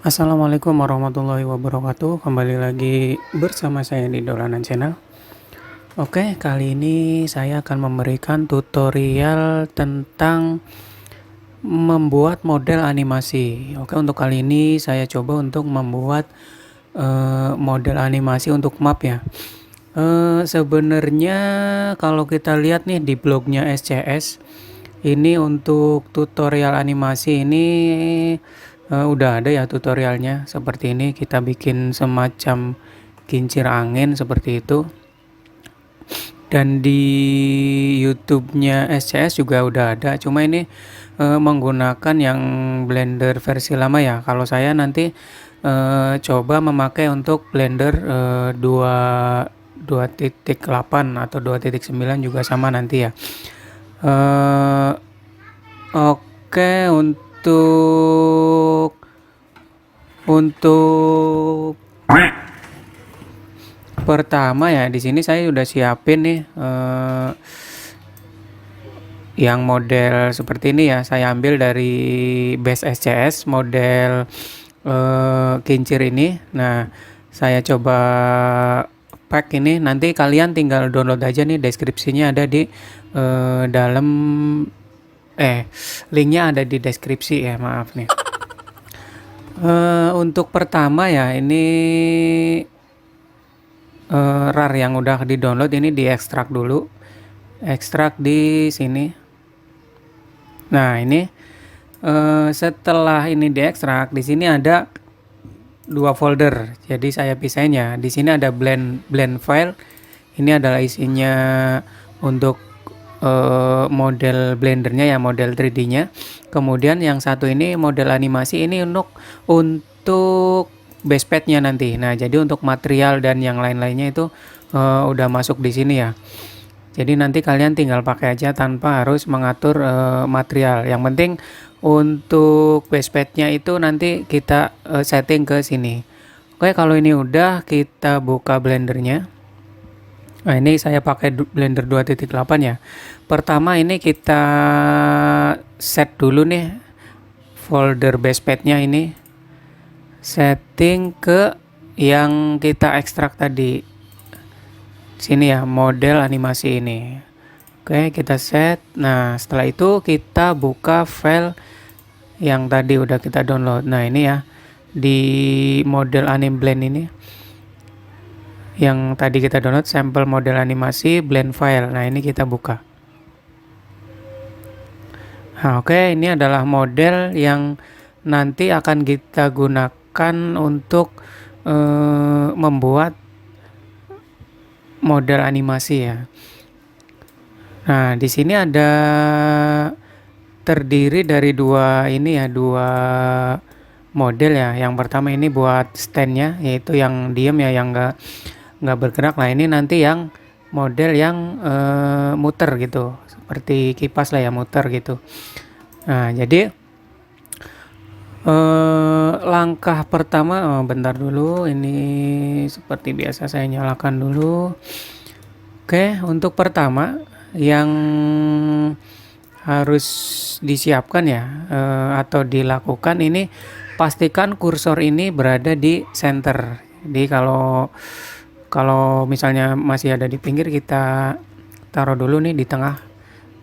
Assalamualaikum warahmatullahi wabarakatuh. Kembali lagi bersama saya di Dolanan Channel. Oke, kali ini saya akan memberikan tutorial tentang membuat model animasi. Oke, untuk kali ini saya coba untuk membuat model animasi untuk map ya. Sebenarnya kalau kita lihat nih di blognya SCS, ini untuk tutorial animasi ini udah ada ya tutorialnya. Seperti ini kita bikin semacam kincir angin seperti itu. Dan di YouTube-nya SCS juga udah ada. Cuma ini menggunakan yang Blender versi lama ya. Kalau saya nanti coba memakai untuk Blender 2.8 atau 2.9 juga sama nanti ya. Oke, untuk pertama ya di sini saya udah siapin nih yang model seperti ini ya. Saya ambil dari base SCS model kincir ini. Nah, saya coba pack ini, nanti kalian tinggal download aja nih, deskripsinya ada di dalam linknya ada di deskripsi ya, maaf nih. Untuk pertama ya ini RAR yang udah di download ini diekstrak dulu, ekstrak di sini. Nah ini setelah ini diekstrak, di sini ada dua folder, jadi saya pisahin ya. Di sini ada blend file, ini adalah isinya untuk model blendernya ya, model 3D-nya. Kemudian yang satu ini model animasi, ini untuk basepadnya nanti. Nah, jadi untuk material dan yang lain-lainnya itu udah masuk di sini ya. Jadi nanti kalian tinggal pakai aja tanpa harus mengatur material. Yang penting untuk basepadnya itu nanti kita setting ke sini. Oke, kalau ini udah, kita buka blendernya. Nah, ini saya pakai Blender 2.8 ya. Pertama ini kita set dulu nih folder basepadnya ini. Setting ke yang kita ekstrak tadi. Sini ya, model animasi ini. Oke, kita set. Nah, setelah itu kita buka file yang tadi udah kita download. Nah, ini ya, di model anim blend ini. Yang tadi kita download sampel model animasi blend file. Nah, ini kita buka. Nah, oke, ini adalah model yang nanti akan kita gunakan untuk membuat model animasi ya. Nah, di sini ada terdiri dari dua model ya. Yang pertama ini buat standnya, yaitu yang diem ya, yang nggak bergerak. Nah, ini nanti yang model yang muter gitu, seperti kipas lah ya, muter gitu. Nah, jadi langkah pertama, bentar dulu, ini seperti biasa saya nyalakan dulu. Oke, untuk pertama yang harus disiapkan ya atau dilakukan ini, pastikan kursor ini berada di center. Jadi kalau misalnya masih ada di pinggir, kita taruh dulu nih di tengah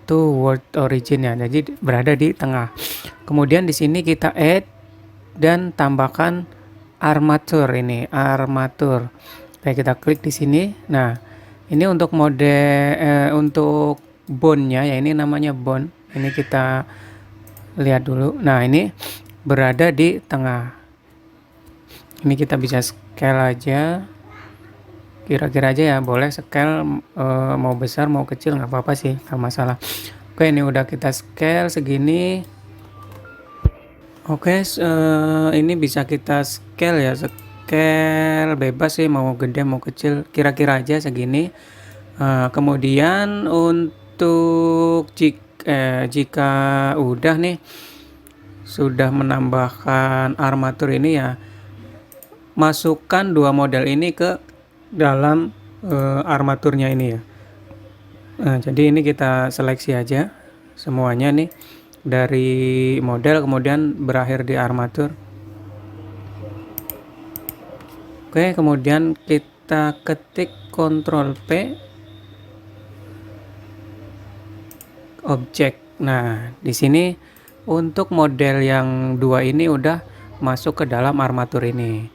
tuh world origin ya. Jadi berada di tengah. Kemudian di sini kita add dan tambahkan armatur ini, armatur. Kayak kita klik di sini. Nah, ini untuk mode untuk bone-nya ya, ini namanya bone. Ini kita lihat dulu. Nah, ini berada di tengah. Ini kita bisa scale aja. Kira-kira aja ya, boleh scale mau besar mau kecil nggak apa-apa sih, nggak masalah. Oke, ini udah kita scale segini. Oke, ini bisa kita scale ya, scale bebas sih, mau gede mau kecil, kira-kira aja segini. Kemudian untuk jika udah nih, sudah menambahkan armatur ini ya, masukkan dua model ini ke dalam armaturnya ini ya. Nah, jadi ini kita seleksi aja semuanya nih dari model, kemudian berakhir di armatur. Oke, kemudian kita ketik Ctrl P, objek. Nah, di sini untuk model yang dua ini udah masuk ke dalam armatur ini.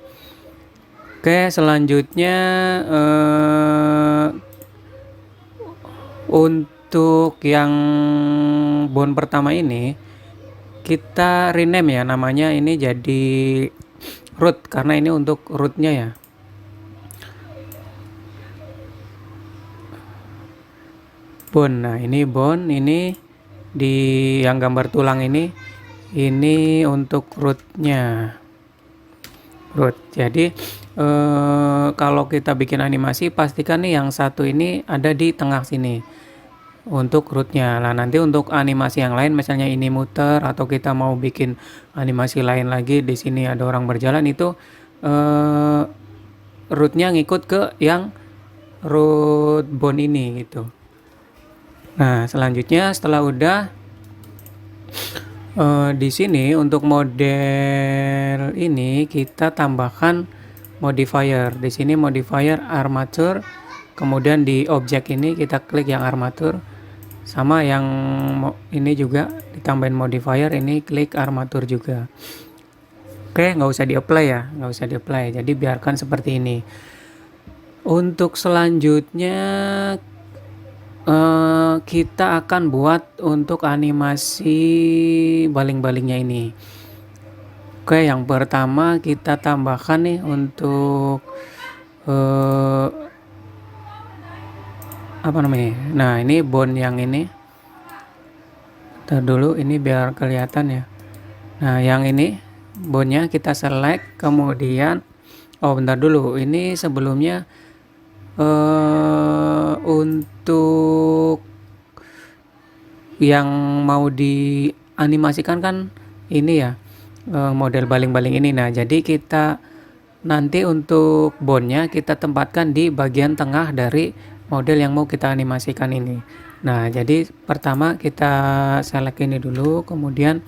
Oke, selanjutnya untuk yang bone pertama ini kita rename ya, namanya ini jadi root karena ini untuk rootnya ya. Bone. Nah, ini bone, ini di yang gambar tulang ini untuk rootnya. Root. Jadi kalau kita bikin animasi pastikan nih yang satu ini ada di tengah sini untuk rootnya. Nah, nanti untuk animasi yang lain misalnya ini muter atau kita mau bikin animasi lain lagi di sini ada orang berjalan itu rootnya ngikut ke yang root bone ini gitu. Nah, selanjutnya setelah udah di sini untuk model ini kita tambahkan modifier. Di sini modifier armature, kemudian di objek ini kita klik yang armature, sama yang ini juga ditambahin modifier, ini klik armature juga. Oke, nggak usah di apply ya, nggak usah di apply. Jadi biarkan seperti ini. Untuk selanjutnya kita akan buat untuk animasi baling-balingnya ini. Oke, yang pertama kita tambahkan nih untuk apa namanya? Nah, ini bone yang ini. Ntar dulu ini biar kelihatan ya. Nah, yang ini bone-nya kita select, kemudian bentar dulu. Ini sebelumnya untuk yang mau dianimasikan kan ini ya model baling-baling ini. Nah, jadi kita nanti untuk bone-nya kita tempatkan di bagian tengah dari model yang mau kita animasikan ini. Nah, jadi pertama kita select ini dulu, kemudian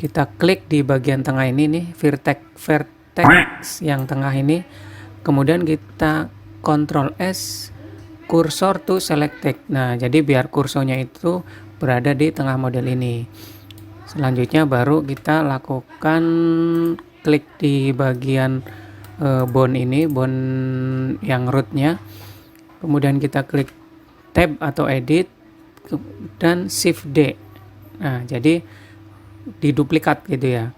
kita klik di bagian tengah ini nih, vertex yang tengah ini. Kemudian kita Ctrl S, cursor to selected. Nah, jadi biar kursornya itu berada di tengah model ini. Selanjutnya baru kita lakukan klik di bagian bone ini, bone yang rootnya. Kemudian kita klik tab atau edit dan shift D. Nah, jadi diduplikat gitu ya.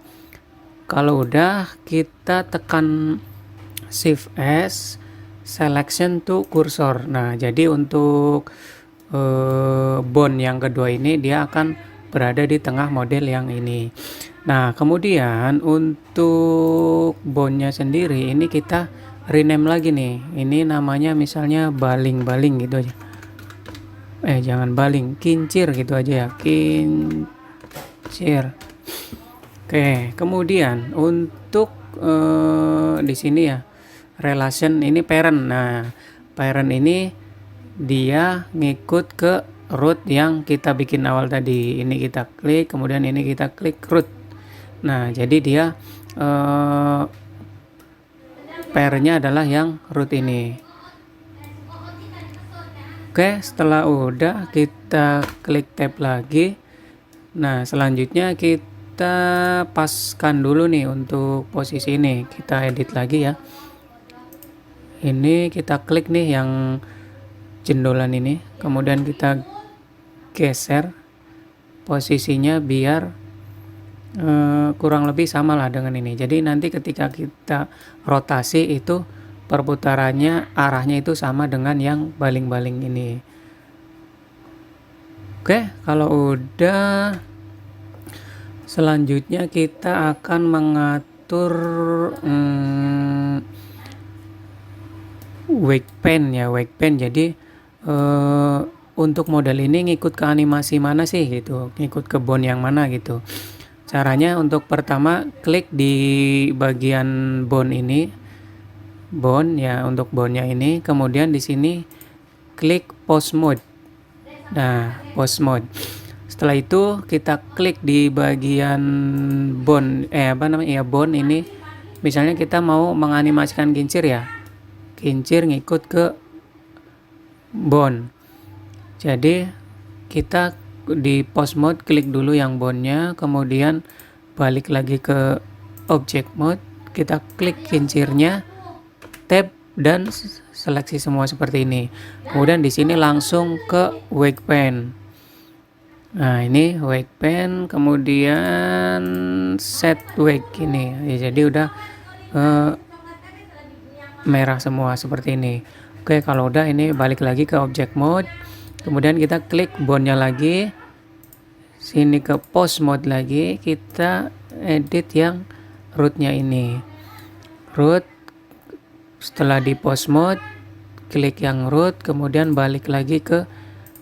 Kalau udah kita tekan shift S, selection to cursor. Nah, jadi untuk bone yang kedua ini dia akan berada di tengah model yang ini. Nah, kemudian untuk bone-nya sendiri ini kita rename lagi nih. Ini namanya misalnya baling-baling gitu aja. Jangan baling, kincir gitu aja ya. Kincir. Oke, kemudian untuk di sini ya relation ini parent. Nah, parent ini dia ngikut ke root yang kita bikin awal tadi. Ini kita klik, kemudian ini kita klik root. Nah, jadi dia parentnya adalah yang root ini. Oke, setelah udah kita klik tab lagi. Nah, selanjutnya kita paskan dulu nih untuk posisi ini. Kita edit lagi ya. Ini kita klik nih yang jendolan ini, kemudian kita geser posisinya biar kurang lebih sama lah dengan ini. Jadi nanti ketika kita rotasi itu perputarannya arahnya itu sama dengan yang baling-baling ini. Oke, kalau udah selanjutnya kita akan mengatur wake pen ya, wake pen. Jadi untuk model ini ngikut ke animasi mana sih gitu, ngikut ke bone yang mana gitu. Caranya untuk pertama klik di bagian bone ini, bone ya, untuk bone-nya ini, kemudian di sini klik pose mode. Nah, pose mode. Setelah itu kita klik di bagian bone bone ini. Misalnya kita mau menganimasikan kincir ya, kincir ngikut ke bone. Jadi kita di pose mode klik dulu yang bone-nya, kemudian balik lagi ke object mode, kita klik kincirnya, tab dan seleksi semua seperti ini. Kemudian di sini langsung ke wake pen. Nah, ini wake pen, kemudian set wake ini. Ya, jadi udah merah semua seperti ini. Oke, kalau udah ini balik lagi ke object mode. Kemudian kita klik bone-nya lagi. Sini ke pose mode lagi, kita edit yang root-nya ini. Root, setelah di pose mode, klik yang root, kemudian balik lagi ke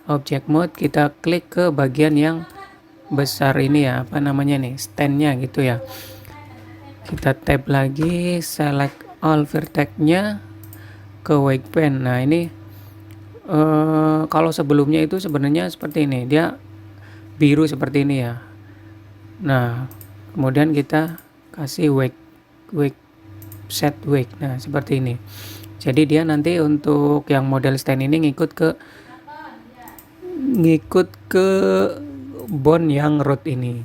object mode, kita klik ke bagian yang besar ini ya, apa namanya nih, stand-nya gitu ya. Kita tab lagi, select all vertex-nya ke wake pen. Nah, ini kalau sebelumnya itu sebenarnya seperti ini, dia biru seperti ini ya. Nah, kemudian kita kasih wake set wake. Nah, seperti ini. Jadi dia nanti untuk yang model stand ini ngikut ke bone yang root ini.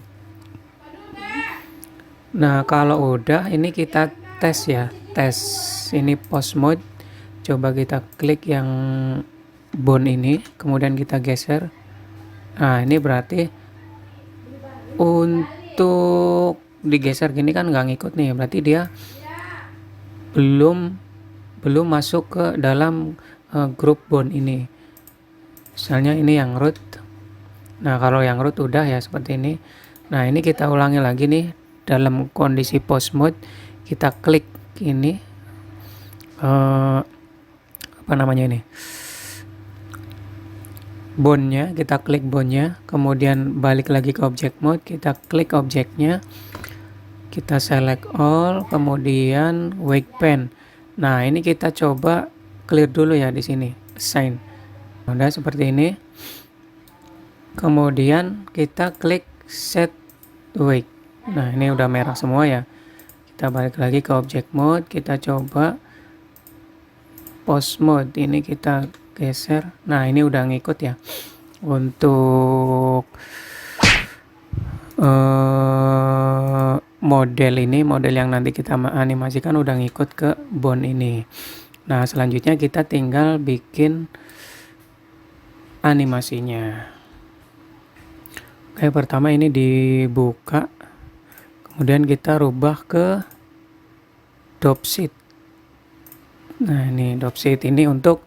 Nah, kalau udah ini kita tes ya, tes ini pose mode. Coba kita klik yang bone ini, kemudian kita geser. Nah, ini berarti untuk digeser gini kan nggak ngikut nih, berarti dia belum masuk ke dalam grup bone ini. Misalnya ini yang root. Nah, kalau yang root udah ya seperti ini. Nah, ini kita ulangi lagi nih dalam kondisi pose mode, kita klik ini apa namanya ini, bone-nya, kita klik bone-nya, kemudian balik lagi ke object mode, kita klik objeknya, kita select all, kemudian wake pen. Nah, ini kita coba clear dulu ya di sini, assign. Udah seperti ini. Kemudian kita klik set wake. Nah, ini udah merah semua ya. Kita balik lagi ke object mode, kita coba pose mode, ini kita geser. Nah, ini udah ngikut ya. Untuk model yang nanti kita animasikan udah ngikut ke bone ini. Nah, selanjutnya kita tinggal bikin animasinya. Oke, pertama ini dibuka, kemudian kita rubah ke dropsheet. Nah, ini dropsheet ini untuk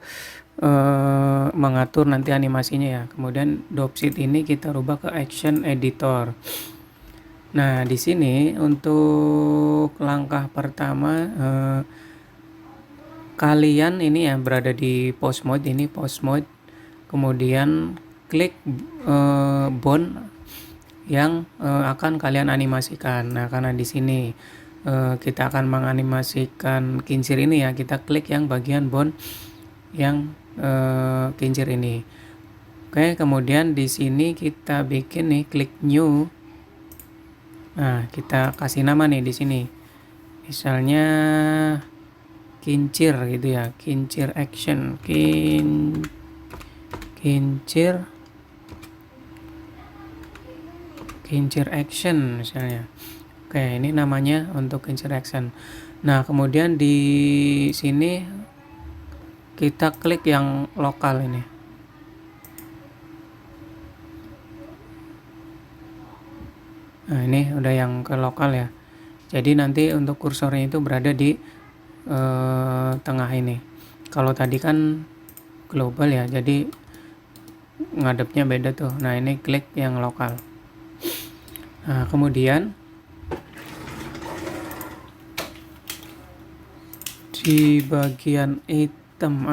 mengatur nanti animasinya ya. Kemudian dropsheet ini kita rubah ke action editor. Nah, di sini untuk langkah pertama kalian ini ya berada di pose mode, ini pose mode. Kemudian klik bone yang akan kalian animasikan. Nah, karena di sini kita akan menganimasikan kincir ini ya, kita klik yang bagian bone yang kincir ini. Oke, kemudian di sini kita bikin nih, klik new. Nah, kita kasih nama nih di sini. Misalnya kincir gitu ya, kincir action, kincir action misalnya. Oke, ini namanya untuk kincir action. Nah, kemudian di sini kita klik yang lokal ini. Nah, ini udah yang ke lokal ya. Jadi nanti untuk kursornya itu berada di tengah ini. Kalau tadi kan global ya, jadi ngadepnya beda tuh. Nah, ini klik yang lokal. Nah, kemudian di bagian item.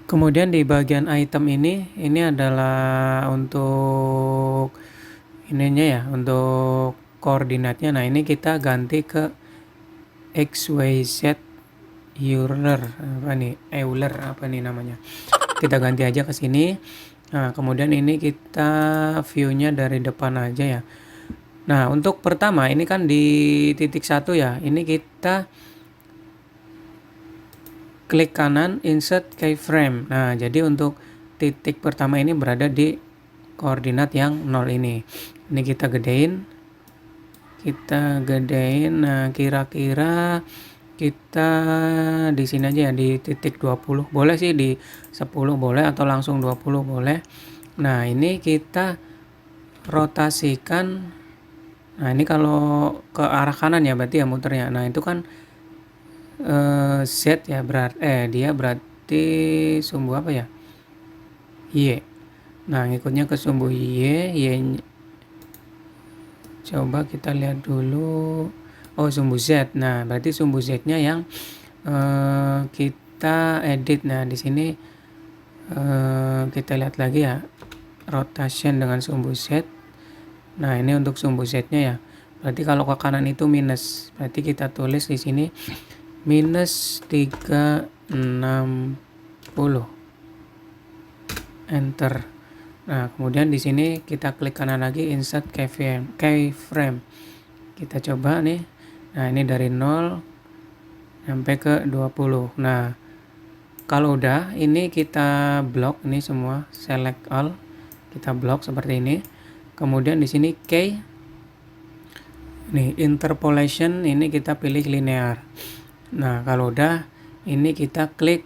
Kemudian di bagian item ini adalah untuk ininya ya, untuk koordinatnya. Nah, ini kita ganti ke XYZ Euler apa nih namanya. Kita ganti aja ke sini. Nah, kemudian ini kita view-nya dari depan aja ya. Nah, untuk pertama ini kan di titik 1 ya. Ini kita klik kanan insert keyframe. Nah, jadi untuk titik pertama ini berada di koordinat yang 0 ini. Ini kita gedein. Nah, kira-kira kita di sini aja ya, di titik 20. Boleh sih di 10 boleh atau langsung 20 boleh. Nah, ini kita rotasikan. Nah, ini kalau ke arah kanan ya berarti ya muternya. Nah, itu kan Z ya, dia berarti sumbu apa ya? Y. Nah, ngikutnya ke sumbu Y coba kita lihat dulu. Oh, sumbu Z. Nah, berarti sumbu Z-nya yang kita edit. Nah, di sini kita lihat lagi ya, rotation dengan sumbu Z. Nah, ini untuk sumbu Z-nya ya. Berarti kalau ke kanan itu minus. Berarti kita tulis di sini minus 360. Enter. Nah, kemudian di sini kita klik kanan lagi insert keyframe. Kita coba nih. Nah, ini dari 0 sampai ke 20. Nah, kalau udah ini kita blok ini semua, select all. Kita blok seperti ini. Kemudian di sini key. Nih, interpolation ini kita pilih linear. Nah, kalau udah ini kita klik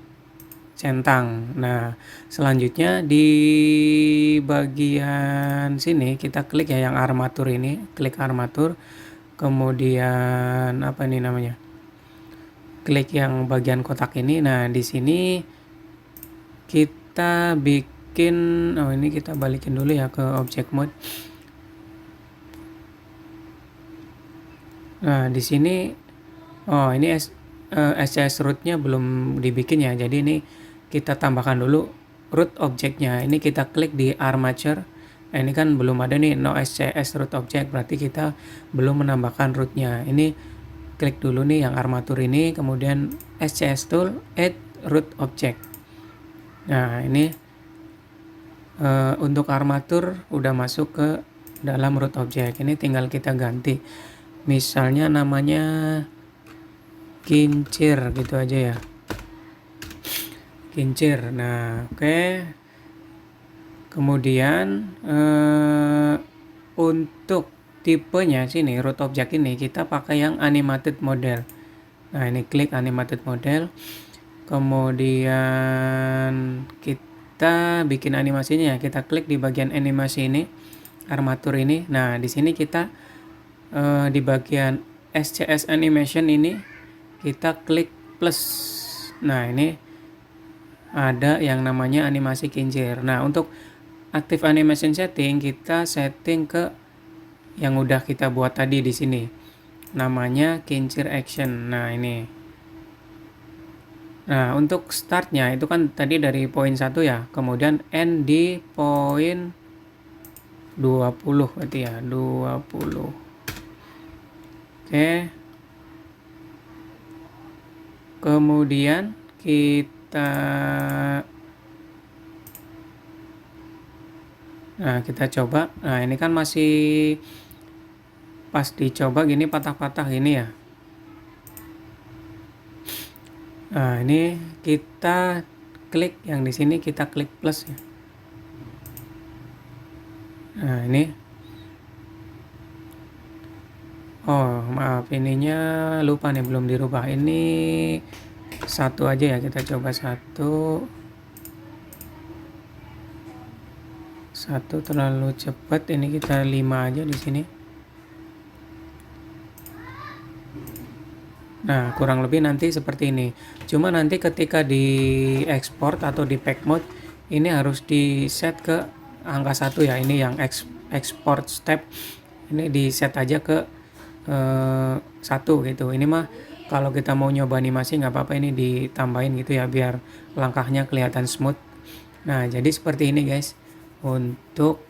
centang. Nah, selanjutnya di bagian sini kita klik ya yang armatur ini, klik armatur. Kemudian apa ini namanya? Klik yang bagian kotak ini. Nah, di sini kita bikin ini kita balikin dulu ya ke object mode. Nah, di sini ini SCS root-nya belum dibikin ya. Jadi ini kita tambahkan dulu root objeknya. Ini kita klik di armature. Nah, ini kan belum ada nih no SCS root object, berarti kita belum menambahkan rootnya. Ini klik dulu nih yang armatur ini, kemudian SCS tool add root object. Nah, ini untuk armatur udah masuk ke dalam root object. Ini tinggal kita ganti. Misalnya namanya kincir gitu aja ya. Kincir. Nah, oke. Kemudian untuk tipenya sini root object ini kita pakai yang animated model. Nah, ini klik animated model. Kemudian kita bikin animasinya ya. Kita klik di bagian animasi ini, armatur ini. Nah, di sini kita di bagian SCS animation ini kita klik plus. Nah, ini ada yang namanya animasi kincir. Nah, untuk active animation setting kita setting ke yang udah kita buat tadi di sini. Namanya kincir action. Nah, ini. Nah, untuk startnya itu kan tadi dari poin 1 ya. Kemudian end di poin 20 berarti ya, 20. Oke. Kemudian kita coba. Nah, ini kan masih pas dicoba gini patah-patah gini ya. Nah, ini kita klik yang di sini, kita klik plus ya. Nah, ini. Oh, maaf, ininya lupa nih, belum dirubah. Ini satu aja ya, kita coba satu terlalu cepat. Ini kita 5 aja di sini. Nah, kurang lebih nanti seperti ini. Cuma nanti ketika di export atau di pack mode ini harus di set ke angka 1 ya. Ini yang export step ini di set aja ke 1 gitu. Ini mah kalau kita mau nyoba animasi nggak apa-apa, ini ditambahin gitu ya biar langkahnya kelihatan smooth. Nah, jadi seperti ini guys untuk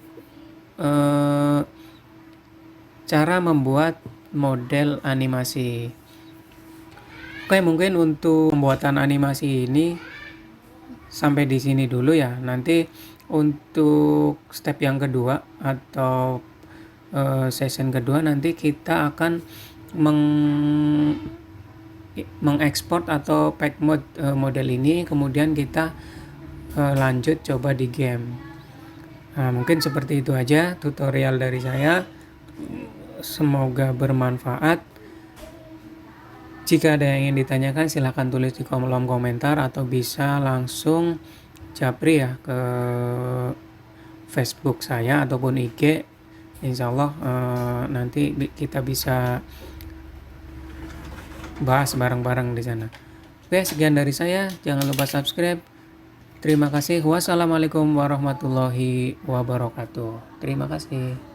cara membuat model animasi. Oke, mungkin untuk pembuatan animasi ini sampai di sini dulu ya. Nanti untuk step yang kedua atau session kedua nanti kita akan mengekspor atau pack mode model ini, kemudian kita lanjut coba di game. Nah, mungkin seperti itu aja tutorial dari saya. Semoga bermanfaat. Jika ada yang ingin ditanyakan silahkan tulis di kolom komentar atau bisa langsung japri ya ke Facebook saya ataupun IG. Insya Allah nanti kita bisa bahas bareng-bareng di sana. Oke, sekian dari saya. Jangan lupa subscribe. Terima kasih. Wassalamualaikum warahmatullahi wabarakatuh. Terima kasih.